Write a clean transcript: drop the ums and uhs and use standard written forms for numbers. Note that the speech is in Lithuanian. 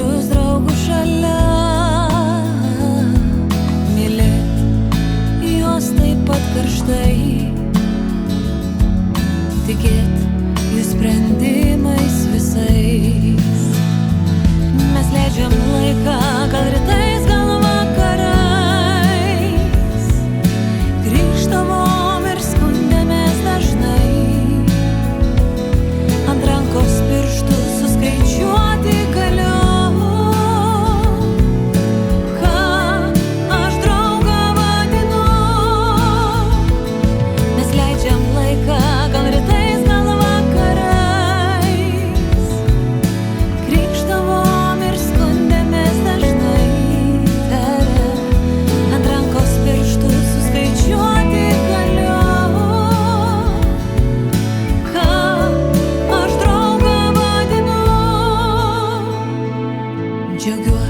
metus draugų šalia. Mylėt juos taip pat karštai, tikėt jų sprendimais visais. Mes leidžiam laiką, gal rytais, gal vakarais, grįžtavom ir skundėmės dažnai. Ant rankos pirštų suskaičiuoti galiu, ką aš draugą vadinu. Mes leidžiam laiką, gal rytais, gal vakarais, grįžtavom ir skundėmės dažnai. Ant rankos pirštų suskaičiuoti galiu, ką aš draugą vadinu. Džiaugiuosi